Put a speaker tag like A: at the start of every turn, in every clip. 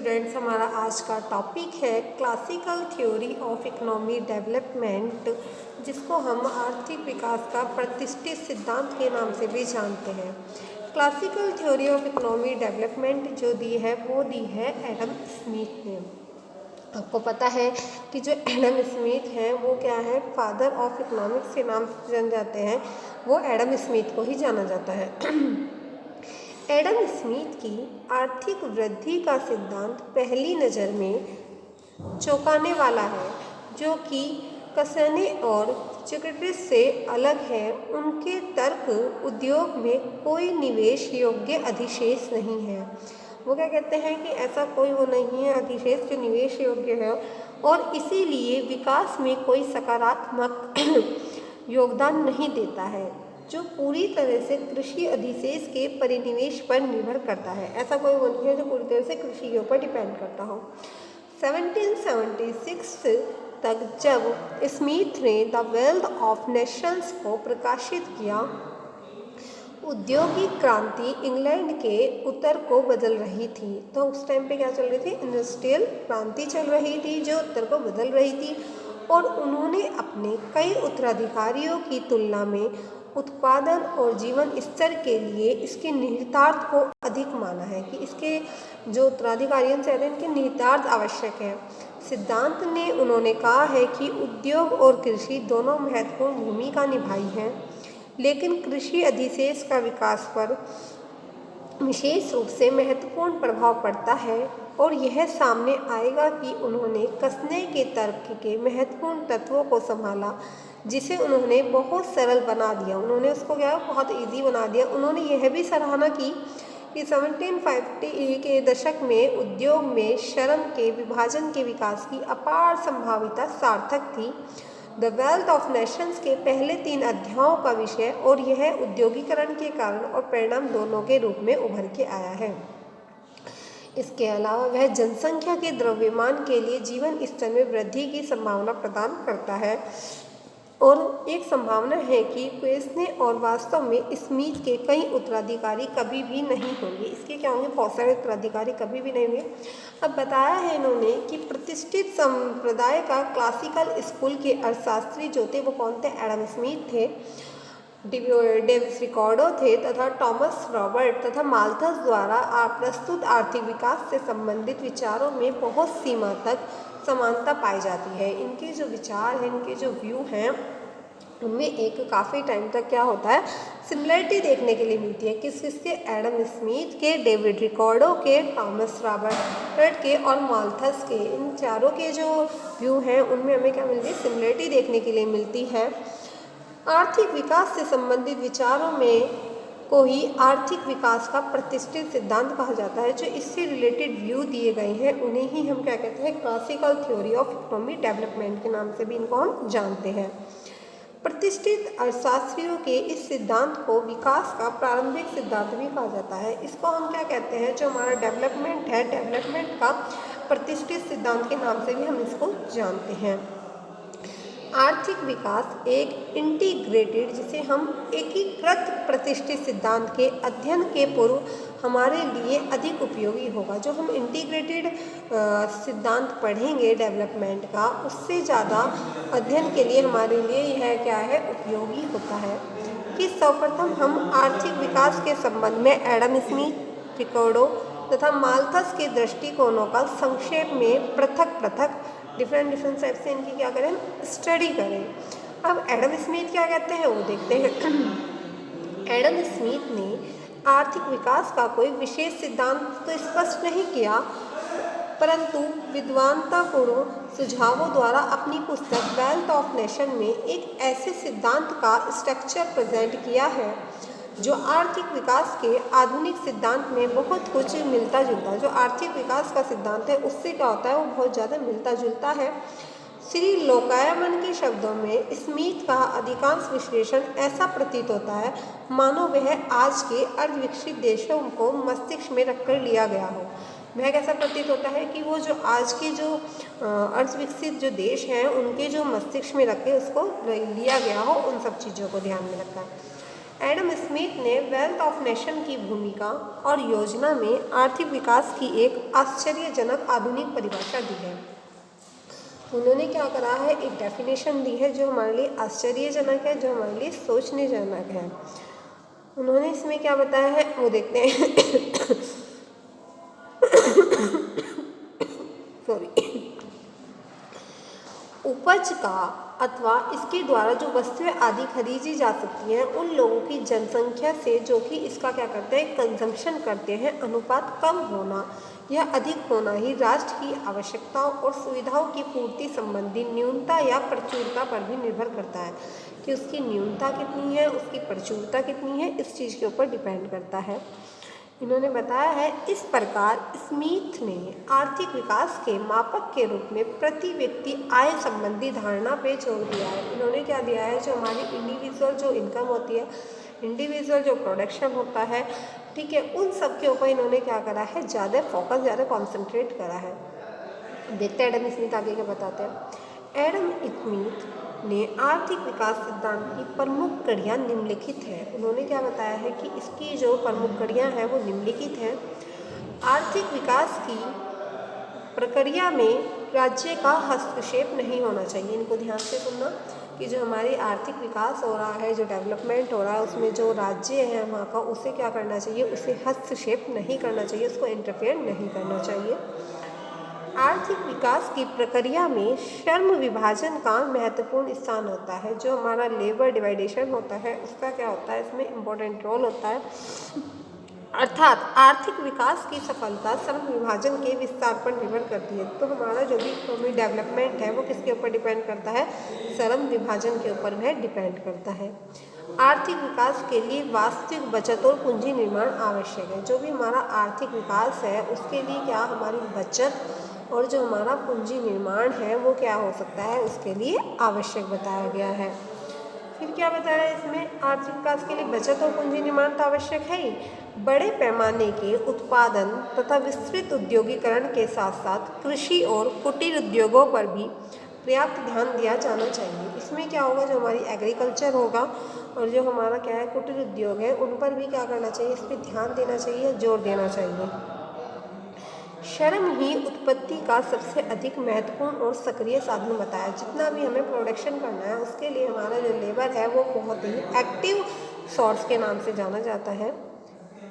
A: Students, हमारा आज का टॉपिक है classical theory of economy development, जिसको हम आर्थिक विकास का प्रतिष्ठित सिद्धांत के नाम से भी जानते हैं। Classical theory of economy development जो दी है वो दी है एडम स्मिथ ने। आपको पता है कि जो एडम स्मिथ हैं वो क्या है, फादर ऑफ इकोनॉमिक्स के नाम से जाने जाते हैं। वो एडम स्मिथ को ही जाना जाता है। एडम स्मिथ की आर्थिक वृद्धि का सिद्धांत पहली नज़र में चौंकाने वाला है, जो कि कसेने और चिकटिस से अलग है। उनके तर्क उद्योग में कोई निवेश योग्य अधिशेष नहीं है। वो क्या कहते हैं कि ऐसा कोई वो नहीं है अधिशेष जो निवेश योग्य है, और इसीलिए विकास में कोई सकारात्मक योगदान नहीं देता है, जो पूरी तरह से कृषि अधिशेष के परिनिवेश पर निर्भर करता है। ऐसा कोई वो नहीं है जो पूरी तरह से कृषि के ऊपर डिपेंड करता हो। 1776 तक जब स्मिथ ने द वेल्थ ऑफ नेशंस को प्रकाशित किया, औद्योगिक क्रांति इंग्लैंड के उत्तर को बदल रही थी। तो उस टाइम पे क्या चल रही थी, इंडस्ट्रियल क्रांति चल रही थी जो उत्तर को बदल रही थी, और उन्होंने अपने कई उत्तराधिकारियों की तुलना में उत्पादन और जीवन स्तर के लिए इसके निहितार्थ को अधिक माना है कि इसके जो उत्तराधिकारियों से इनके निहितार्थ आवश्यक है। सिद्धांत ने उन्होंने कहा है कि उद्योग और कृषि दोनों महत्वपूर्ण भूमिका निभाई है, लेकिन कृषि अधिशेष का विकास पर विशेष रूप से महत्वपूर्ण प्रभाव पड़ता है, और यह सामने आएगा कि उन्होंने कसने के तर्क के महत्वपूर्ण तत्वों को संभाला, जिसे उन्होंने बहुत सरल बना दिया। उन्होंने उसको क्या बहुत इजी बना दिया। उन्होंने यह भी सराहना की कि 1750 के दशक में उद्योग में श्रम के विभाजन के विकास की अपार संभाविता सार्थक थी। द वेल्थ ऑफ नेशंस के पहले 3 अध्यायों का विषय और यह उद्योगीकरण के कारण और परिणाम दोनों के रूप में उभर के आया है। इसके अलावा वह जनसंख्या के द्रव्यमान के लिए जीवन स्तर में वृद्धि की संभावना प्रदान करता है, और एक संभावना है कि क्वेसने और वास्तव में स्मिथ के कई उत्तराधिकारी कभी भी नहीं होंगे। इसके क्या होंगे, बहुत सारे उत्तराधिकारी कभी भी नहीं होंगे। अब बताया है इन्होंने कि प्रतिष्ठित संप्रदाय का क्लासिकल स्कूल के अर्थशास्त्री जो थे वो कौन थे, एडम स्मिथ थे, डेविस रिकार्डो थे तथा टॉमस रॉबर्ट तथा माल्थस द्वारा प्रस्तुत आर्थिक विकास से संबंधित विचारों में बहुत सीमा तक समानता पाई जाती है। इनके जो विचार हैं, इनके जो व्यू हैं, उनमें एक काफ़ी टाइम तक क्या होता है, सिमिलरिटी देखने के लिए मिलती है। किस किसके, एडम स्मिथ के, डेविड रिकार्डो के, टॉमस रॉबर्ट के और माल्थस के। इन चारों के जो व्यू हैं उनमें हमें क्या मिलती है, सिमिलरिटी देखने के लिए मिलती है। आर्थिक विकास से संबंधित विचारों में को ही आर्थिक विकास का प्रतिष्ठित सिद्धांत कहा जाता है। जो इससे रिलेटेड व्यू दिए गए हैं उन्हें ही हम क्या कहते हैं, classical theory of economy development के नाम से भी इनको हम जानते हैं। प्रतिष्ठित अर्थशास्त्रियों के इस सिद्धांत को विकास का प्रारंभिक सिद्धांत भी कहा जाता है। इसको हम क्या कहते हैं, जो हमारा डेवलपमेंट है, डेवलपमेंट का प्रतिष्ठित सिद्धांत के नाम से भी हम इसको जानते हैं। आर्थिक विकास एक इंटीग्रेटेड, जिसे हम एकीकृत प्रतिष्ठित सिद्धांत के अध्ययन के पूर्व हमारे लिए अधिक उपयोगी होगा। जो हम इंटीग्रेटेड सिद्धांत पढ़ेंगे डेवलपमेंट का, उससे ज़्यादा अध्ययन के लिए हमारे लिए यह क्या है, उपयोगी होता है। कि सर्वप्रथम हम आर्थिक विकास के संबंध में एडम स्मिथ, रिकार्डो तथा माल्थस के दृष्टिकोणों का संक्षेप में पृथक डिफरेंट टाइप से इनकी क्या करें, स्टडी करें। अब एडम स्मिथ क्या कहते हैं वो देखते हैं। एडम स्मिथ ने आर्थिक विकास का कोई विशेष सिद्धांत तो स्पष्ट नहीं किया, परंतु विद्वानतापूर्ण सुझावों द्वारा अपनी पुस्तक वेल्थ ऑफ नेशन में एक ऐसे सिद्धांत का स्ट्रक्चर प्रेजेंट किया है जो आर्थिक विकास के आधुनिक सिद्धांत में बहुत कुछ मिलता जुलता है। जो आर्थिक विकास का सिद्धांत है उससे क्या होता है, वो बहुत ज़्यादा मिलता जुलता है। श्री लोकायमन के शब्दों में स्मिथ का अधिकांश विश्लेषण ऐसा प्रतीत होता है मानो वह आज के अर्धविकसित देशों को मस्तिष्क में रखकर लिया गया हो। वह कैसा प्रतीत होता है कि वो जो आज के जो अर्धविकसित जो देश हैं उनके जो मस्तिष्क में रख के उसको लिया गया हो, उन सब चीज़ों को ध्यान में रखा है। एडम स्मिथ ने वेल्थ ऑफ नेशन की भूमिका और योजना में आर्थिक विकास की एक आश्चर्यजनक आधुनिक परिभाषा दी है। उन्होंने क्या करा है, एक डेफिनेशन दी है जो हमारे लिए आश्चर्यजनक है, जो हमारे लिए सोचनेजनक है। उन्होंने इसमें क्या बताया है वो देखते हैं। सॉरी। उपज का अथवा इसके द्वारा जो वस्तुएं आदि खरीदी जा सकती हैं उन लोगों की जनसंख्या से जो कि इसका क्या करते हैं, कंजम्पशन करते हैं, अनुपात कम होना या अधिक होना ही राष्ट्र की आवश्यकताओं और सुविधाओं की पूर्ति संबंधी न्यूनता या प्रचुरता पर भी निर्भर करता है कि उसकी न्यूनता कितनी है, उसकी प्रचुरता कितनी है, इस चीज़ के ऊपर डिपेंड करता है। इन्होंने बताया है इस प्रकार स्मिथ ने आर्थिक विकास के मापक के रूप में प्रति व्यक्ति आय संबंधी धारणा पे जोर दिया है। इन्होंने क्या दिया है, जो हमारी इंडिविजुअल जो इनकम होती है, इंडिविजुअल जो प्रोडक्शन होता है, ठीक है, उन सब के ऊपर इन्होंने क्या करा है, ज़्यादा फोकस, ज़्यादा कॉन्सेंट्रेट करा है। देखते हैं एडम स्मिथ आगे क्या बताते हैं। एडम स्मिथ ने आर्थिक विकास सिद्धांत की प्रमुख कड़ियाँ निम्नलिखित हैं। उन्होंने क्या बताया है कि इसकी जो प्रमुख कड़ियाँ हैं वो निम्नलिखित हैं। आर्थिक विकास की प्रक्रिया में राज्य का हस्तक्षेप नहीं होना चाहिए। इनको ध्यान से सुनना कि जो हमारी आर्थिक विकास हो रहा है, जो डेवलपमेंट हो रहा है, उसमें जो राज्य है वहाँ का, उसे क्या करना चाहिए, उसे हस्तक्षेप नहीं करना चाहिए, उसको इंटरफेयर नहीं करना चाहिए। आर्थिक विकास की प्रक्रिया में श्रम विभाजन का महत्वपूर्ण स्थान होता है। जो हमारा लेबर डिवाइडेशन होता है उसका क्या होता है, इसमें इम्पोर्टेंट रोल होता है। अर्थात आर्थिक विकास की सफलता श्रम विभाजन के विस्तार पर निर्भर करती है। तो हमारा जो भी इकोनॉमिक डेवलपमेंट है वो किसके ऊपर डिपेंड करता है, श्रम विभाजन के ऊपर वह डिपेंड करता है। आर्थिक विकास के लिए वास्तविक बचत और पूंजी निर्माण आवश्यक है। जो भी हमारा आर्थिक विकास है उसके लिए क्या, हमारी बचत और जो हमारा पूंजी निर्माण है वो क्या हो सकता है, उसके लिए आवश्यक बताया गया है। फिर क्या बताया है इसमें, आर्थिक विकास के लिए बचत और पूंजी निर्माण तो आवश्यक है ही, बड़े पैमाने के उत्पादन तथा विस्तृत उद्योगीकरण के साथ साथ कृषि और कुटीर उद्योगों पर भी पर्याप्त ध्यान दिया जाना चाहिए। इसमें क्या होगा, जो हमारी एग्रीकल्चर होगा और जो हमारा क्या है कुटीर उद्योग है, उन पर भी क्या करना चाहिए, इस पर ध्यान देना चाहिए, जोर देना चाहिए। श्रम ही उत्पत्ति का सबसे अधिक महत्वपूर्ण और सक्रिय साधन बताया। जितना भी हमें प्रोडक्शन करना है उसके लिए हमारा जो लेबर है वो बहुत ही एक्टिव सोर्स के नाम से जाना जाता है।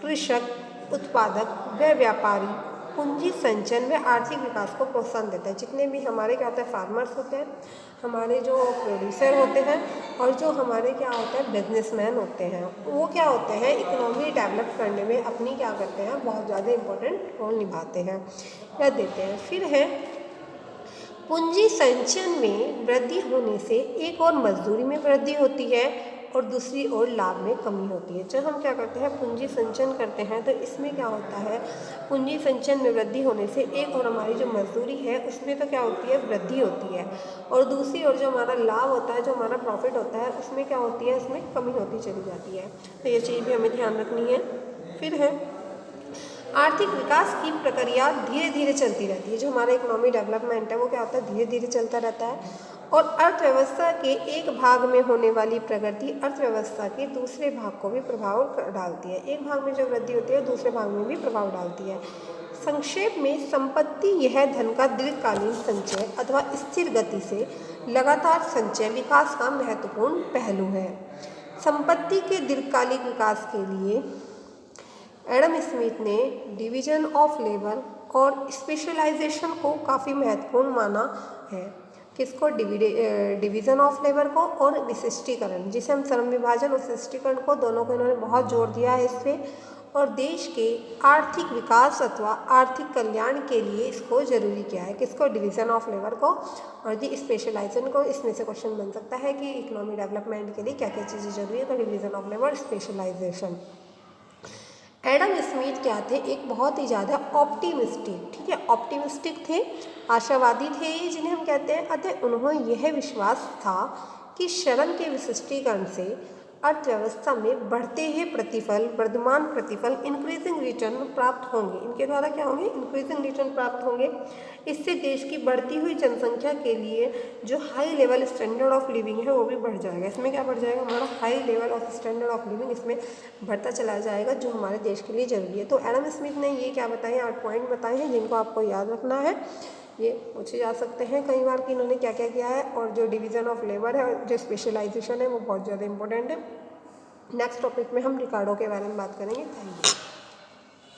A: कृषक, उत्पादक व व्यापारी पूंजी संचयन व आर्थिक विकास को प्रोत्साहन देता है। जितने भी हमारे क्या होते हैं, फार्मर्स होते हैं, हमारे जो प्रोड्यूसर होते हैं और जो हमारे क्या होते हैं, बिजनेसमैन होते हैं, वो क्या होते हैं, इकोनॉमी डेवलप करने में अपनी क्या करते हैं, बहुत ज़्यादा इम्पोर्टेंट रोल निभाते हैं या देते हैं। फिर है पूंजी संचयन में वृद्धि होने से एक और मजदूरी में वृद्धि होती है और दूसरी ओर लाभ में कमी होती है। जब हम क्या करते हैं, पूंजी संचयन करते हैं, तो इसमें क्या होता है, पूंजी संचयन में वृद्धि होने से एक और हमारी जो मजदूरी है उसमें तो क्या होती है, वृद्धि होती है, और दूसरी ओर जो हमारा लाभ होता है, जो हमारा प्रॉफिट होता है, उसमें क्या होती है, उसमें कमी होती चली जाती है। तो ये चीज़ भी हमें ध्यान रखनी है। फिर है आर्थिक विकास की प्रक्रिया धीरे धीरे चलती रहती है। जो हमारा इकोनॉमिक डेवलपमेंट है वो क्या होता है, धीरे धीरे चलता रहता है, और अर्थव्यवस्था के एक भाग में होने वाली प्रगति अर्थव्यवस्था के दूसरे भाग को भी प्रभाव डालती है। एक भाग में जो वृद्धि होती है दूसरे भाग में भी प्रभाव डालती है। संक्षेप में संपत्ति यह धन का दीर्घकालीन संचय अथवा स्थिर गति से लगातार संचय विकास का महत्वपूर्ण पहलू है। संपत्ति के दीर्घकालिक विकास के लिए एडम स्मिथ ने डिवीजन ऑफ लेबर और स्पेशलाइजेशन को काफ़ी महत्वपूर्ण माना है। किसको, डिवीजन ऑफ लेबर को और विशिष्टीकरण, जिसे हम श्रम विभाजन और विशिष्टीकरण को, दोनों को इन्होंने बहुत जोर दिया है इस पर, और देश के आर्थिक विकास अथवा आर्थिक कल्याण के लिए इसको जरूरी किया है। किसको, डिवीजन ऑफ लेबर को और दी स्पेशलाइजेशन को। इसमें से क्वेश्चन बन सकता है कि इकोनॉमिक डेवलपमेंट के लिए क्या क्या चीज़ें जरूरी है, तो division of labour, specialisation. Adam Smith क्या थे, एक बहुत ही ज़्यादा ऑप्टिमिस्टिक, ठीक है, ऑप्टिमिस्टिक थे, आशावादी थे, जिन्हें हम कहते हैं। अतः उन्हें यह विश्वास था कि श्रम के विशिष्टीकरण से अर्थव्यवस्था में बढ़ते हुए प्रतिफल, वर्धमान प्रतिफल, इंक्रीजिंग रिटर्न प्राप्त होंगे। इनके द्वारा क्या होंगे? इंक्रीजिंग रिटर्न प्राप्त होंगे। इससे देश की बढ़ती हुई जनसंख्या के लिए जो high level standard of living है वो भी बढ़ जाएगा। इसमें क्या बढ़ जाएगा? हमारा high level of standard of living इसमें बढ़ता चला जाएगा, जो हमारे देश के लिए ज़रूरी है। तो एडम स्मिथ ने ये क्या बताए? 8 पॉइंट बताए हैं जिनको आपको याद रखना है। ये पूछे जा सकते हैं कई बार कि इन्होंने क्या क्या किया है। और जो डिवीज़न ऑफ लेबर है और जो स्पेशलाइजेशन है वो बहुत ज़्यादा इंपॉर्टेंट है। नेक्स्ट टॉपिक में हम रिकार्डो के बारे में बात करेंगे। Thank you.